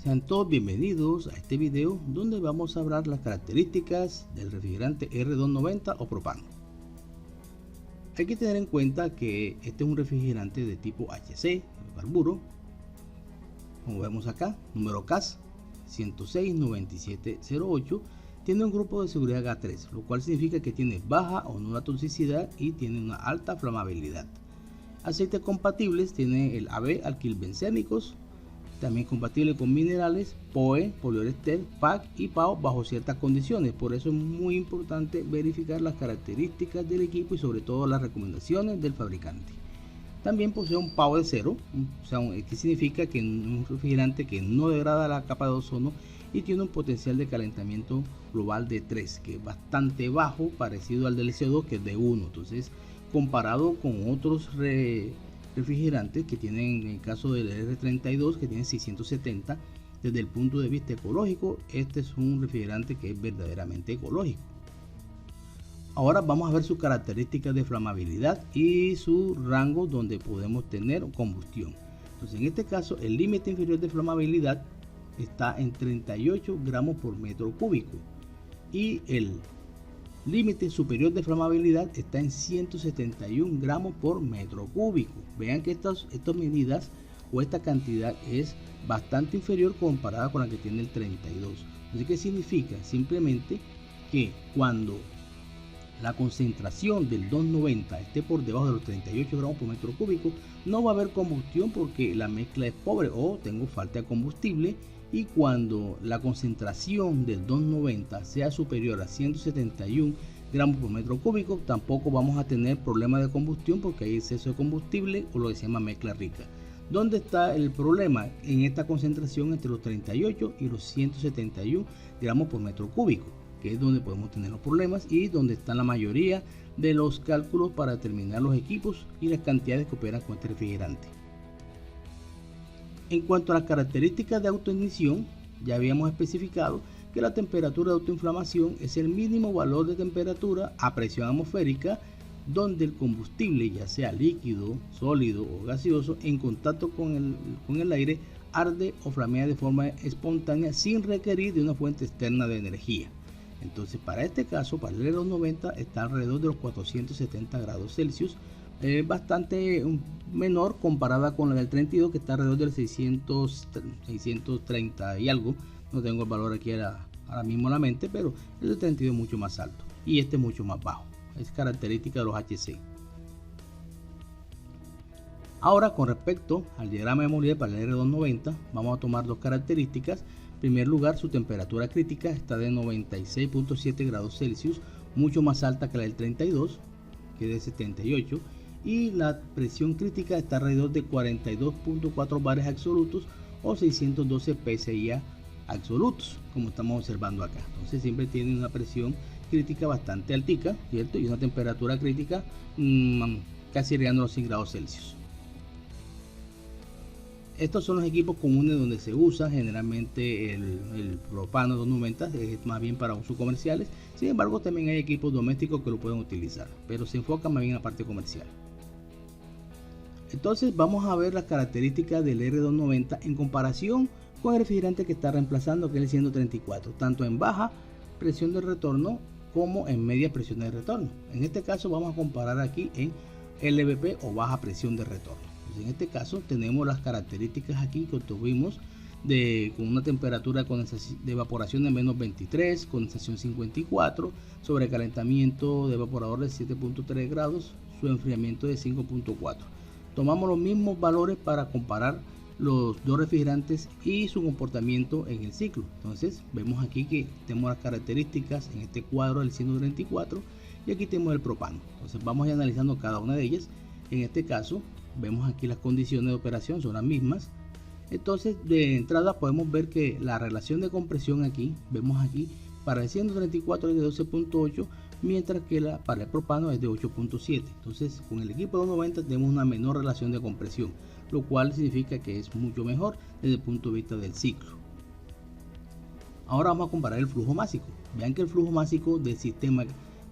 Sean todos bienvenidos a este video donde vamos a hablar las características del refrigerante R290 o propano. Hay que tener en cuenta que este es un refrigerante de tipo HC, carburo, como vemos acá, número CAS 1069708, tiene un grupo de seguridad G3, lo cual significa que tiene baja o nula toxicidad y tiene una alta flamabilidad. Aceites compatibles tiene el AB alquilbencénicos, también compatible con minerales, POE, poliureter, PAC y PAO bajo ciertas condiciones. Por eso es muy importante verificar las características del equipo y sobre todo las recomendaciones del fabricante. También posee un PAO de 0, que significa que es un refrigerante que no degrada la capa de ozono y tiene un potencial de calentamiento global de 3, que es bastante bajo, parecido al del CO2 que es de 1. Entonces, comparado con otros refrigerantes que tienen, en el caso del R32 que tiene 670, desde el punto de vista ecológico, este es un refrigerante que es verdaderamente ecológico. Ahora vamos a ver sus características de flamabilidad y su rango donde podemos tener combustión. Entonces, en este caso, el límite inferior de flamabilidad está en 38 gramos por metro cúbico y el límite superior de flamabilidad está en 171 gramos por metro cúbico. Vean que estas medidas o esta cantidad es bastante inferior comparada con la que tiene el 32. Entonces, ¿qué significa? Simplemente que cuando la concentración del 290 esté por debajo de los 38 gramos por metro cúbico, no va a haber combustión porque la mezcla es pobre o tengo falta de combustible. Y cuando la concentración del 290 sea superior a 171 gramos por metro cúbico, tampoco vamos a tener problema de combustión porque hay exceso de combustible o lo que se llama mezcla rica. ¿Dónde está el problema? En esta concentración entre los 38 y los 171 gramos por metro cúbico, que es donde podemos tener los problemas y donde están la mayoría de los cálculos para determinar los equipos y las cantidades que operan con este refrigerante. En cuanto a las características de autoignición, ya habíamos especificado que la temperatura de autoinflamación es el mínimo valor de temperatura a presión atmosférica donde el combustible, ya sea líquido, sólido o gaseoso, en contacto con el aire arde o flamea de forma espontánea sin requerir de una fuente externa de energía. Entonces, para este caso, para el R290 está alrededor de los 470 grados Celsius, bastante menor comparada con la del 32 que está alrededor del 630 y algo. No tengo el valor aquí ahora mismo en la mente, pero el del 32 es mucho más alto y este es mucho más bajo. Es característica de los HC. Ahora, con respecto al diagrama de movilidad para el R290, vamos a tomar dos características. En primer lugar, su temperatura crítica está de 96.7 grados Celsius, mucho más alta que la del 32, que es de 78. Y la presión crítica está alrededor de 42.4 bares absolutos o 612 psi absolutos, como estamos observando acá. Entonces siempre tiene una presión crítica bastante altica, ¿cierto? Y una temperatura crítica casi llegando a los 100 grados Celsius. Estos son los equipos comunes donde se usa generalmente el propano 290, es más bien para usos comerciales. Sin embargo, también hay equipos domésticos que lo pueden utilizar, pero se enfoca más bien en la parte comercial. Entonces vamos a ver las características del R290 en comparación con el refrigerante que está reemplazando, que es el 134, tanto en baja presión de retorno como en media presión de retorno. En este caso vamos a comparar aquí en LVP o baja presión de retorno. Entonces, en este caso tenemos las características aquí que obtuvimos con una temperatura de evaporación de menos 23, condensación 54, sobrecalentamiento de evaporador de 7.3 grados, su enfriamiento de 5.4. Tomamos los mismos valores para comparar los dos refrigerantes y su comportamiento en el ciclo. Entonces vemos aquí que tenemos las características en este cuadro del 134 y aquí tenemos el propano. Entonces vamos a ir analizando cada una de ellas. En este caso vemos aquí las condiciones de operación son las mismas. Entonces, de entrada podemos ver que la relación de compresión aquí, vemos aquí para el 134 es de 12.8, mientras que para el propano es de 8.7. Entonces, con el equipo 290 tenemos una menor relación de compresión, lo cual significa que es mucho mejor desde el punto de vista del ciclo. Ahora vamos a comparar el flujo másico. Vean que el flujo másico del sistema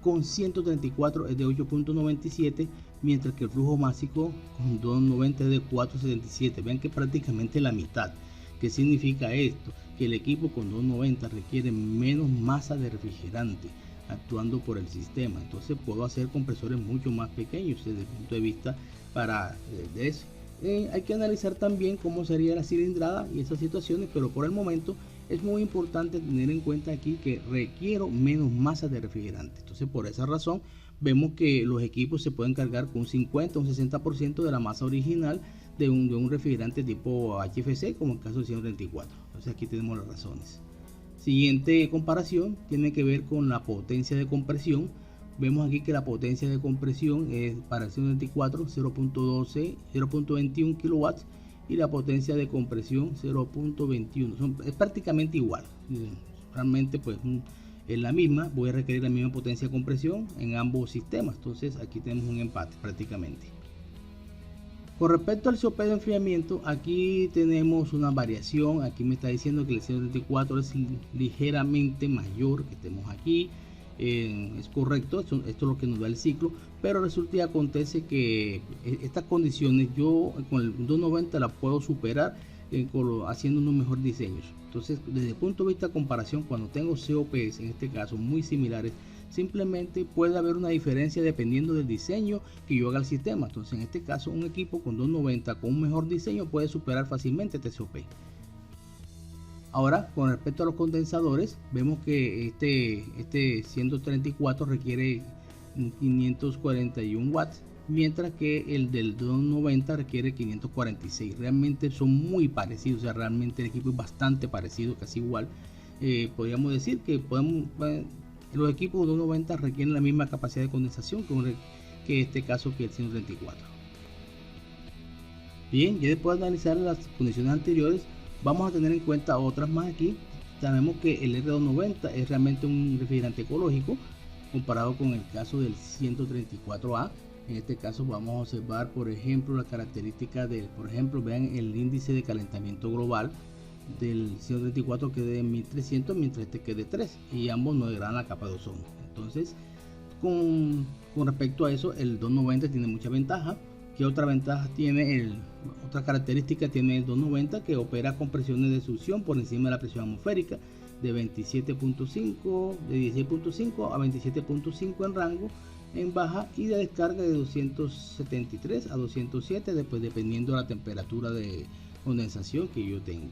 con 134 es de 8.97, mientras que el flujo másico con 290 es de 4.77. Vean que prácticamente la mitad. ¿Qué significa esto? Que el equipo con 290 requiere menos masa de refrigerante actuando por el sistema. Entonces puedo hacer compresores mucho más pequeños desde el punto de vista de eso. Hay que analizar también cómo sería la cilindrada y esas situaciones, pero por el momento es muy importante tener en cuenta aquí que requiero menos masa de refrigerante. Entonces por esa razón vemos que los equipos se pueden cargar con un 50 o un 60% de la masa original de un refrigerante tipo HFC, como el caso del 134. Entonces aquí tenemos las razones. Siguiente comparación tiene que ver con la potencia de compresión. Vemos aquí que la potencia de compresión es para el 134 0.21 kilowatts y la potencia de compresión 0.21. Es prácticamente igual. Realmente pues es la misma. Voy a requerir la misma potencia de compresión en ambos sistemas. Entonces aquí tenemos un empate prácticamente. Con respecto al COP de enfriamiento, aquí tenemos una variación. Aquí me está diciendo que el 134 es ligeramente mayor que tenemos aquí. Es correcto, esto es lo que nos da el ciclo, pero resulta y acontece que estas condiciones yo con el 290 la puedo superar haciendo unos mejores diseños. Entonces, desde el punto de vista de comparación, cuando tengo COPs en este caso muy similares, simplemente puede haber una diferencia dependiendo del diseño que yo haga al sistema. Entonces, en este caso, un equipo con 290 con un mejor diseño puede superar fácilmente este COP. Ahora, con respecto a los condensadores, vemos que este 134 requiere 541 watts, mientras que el del 290 requiere 546. Realmente son muy parecidos, o sea, realmente el equipo es bastante parecido, casi igual. Podríamos decir que los equipos 290 requieren la misma capacidad de condensación que este caso que el 134. Bien, ya después de analizar las condiciones anteriores, vamos a tener en cuenta otras más aquí. Sabemos que el R290 es realmente un refrigerante ecológico comparado con el caso del 134A. En este caso vamos a observar, por ejemplo, la característica por ejemplo, vean el índice de calentamiento global del 134 que es de 1300, mientras este que es de 3, y ambos no degradan la capa de ozono. Entonces, con respecto a eso, el 290 tiene mucha ventaja. ¿Qué otra ventaja tiene otra característica tiene el 290? Que opera con presiones de succión por encima de la presión atmosférica de 27.5, de 16.5 a 27.5 en rango en baja, y de descarga de 273 a 207 después, dependiendo de la temperatura de condensación que yo tengo.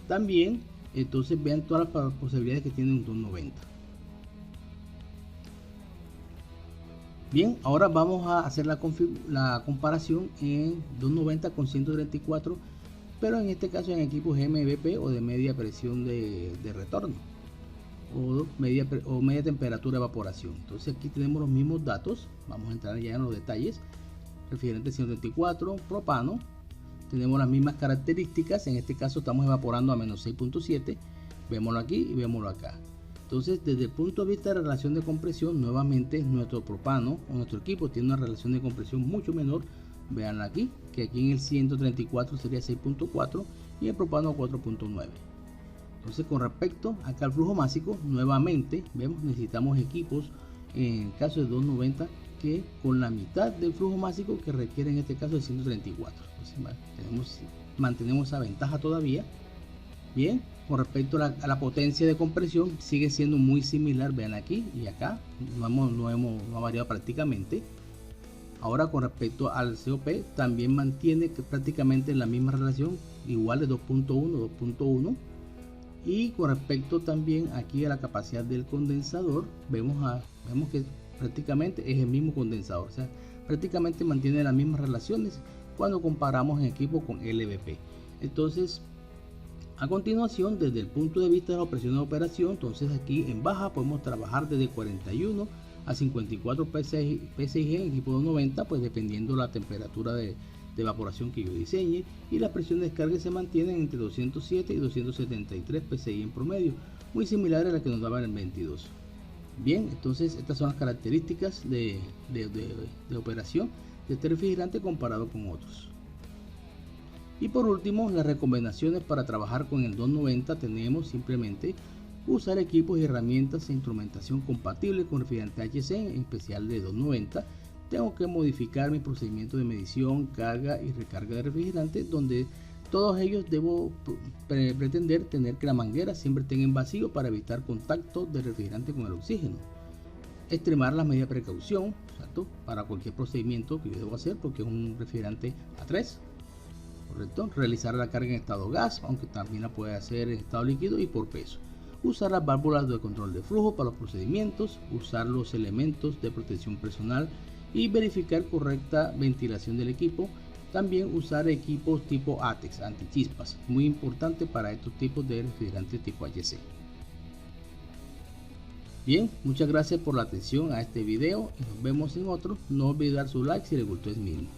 También, entonces vean todas las posibilidades que tiene un 290. Bien, ahora vamos a hacer la comparación en 290 con 134, pero en este caso en equipos MBP o de media presión de retorno o media temperatura de evaporación. Entonces aquí tenemos los mismos datos. Vamos a entrar ya en los detalles. Refrigerante 134, propano. Tenemos las mismas características. En este caso estamos evaporando a menos 6.7. Vémoslo aquí y vémoslo acá. Entonces, desde el punto de vista de relación de compresión, nuevamente nuestro propano o nuestro equipo tiene una relación de compresión mucho menor. Veanla aquí, que aquí en el 134 sería 6.4 y el propano 4.9. Entonces, con respecto acá al flujo másico, nuevamente vemos necesitamos equipos en el caso de 290 que con la mitad del flujo másico que requiere en este caso el 134. Entonces, mantenemos esa ventaja todavía. Bien, con respecto a la potencia de compresión, sigue siendo muy similar. Vean aquí y acá, no ha variado prácticamente. Ahora, con respecto al COP, también mantiene prácticamente la misma relación, igual de 2.1. Y con respecto también aquí a la capacidad del condensador, vemos que prácticamente es el mismo condensador, o sea, prácticamente mantiene las mismas relaciones cuando comparamos en equipo con LVP. Entonces, a continuación, desde el punto de vista de la presión de operación, entonces aquí en baja podemos trabajar desde 41 a 54 PSIG en equipo 290, pues dependiendo la temperatura de evaporación que yo diseñe, y la presión de descarga se mantiene entre 207 y 273 PSI en promedio, muy similar a la que nos daba en el 22. Bien, entonces estas son las características de operación de este refrigerante comparado con otros. Y por último, las recomendaciones para trabajar con el 290 tenemos simplemente usar equipos y herramientas e instrumentación compatibles con refrigerante HC, en especial de 290. Tengo que modificar mi procedimiento de medición, carga y recarga de refrigerante, donde Todos ellos debo pretender tener que la manguera siempre tenga en vacío para evitar contacto del refrigerante con el oxígeno. Extremar las medidas de precaución, ¿cierto?, para cualquier procedimiento que yo debo hacer, porque es un refrigerante A3, ¿correcto? Realizar la carga en estado gas, aunque también la puede hacer en estado líquido y por peso. Usar las válvulas de control de flujo para los procedimientos, usar los elementos de protección personal y verificar correcta ventilación del equipo. También usar equipos tipo ATEX, antichispas, muy importante para estos tipos de refrigerantes tipo HC. Bien, muchas gracias por la atención a este video y nos vemos en otro. No olviden dar su like si les gustó el mismo.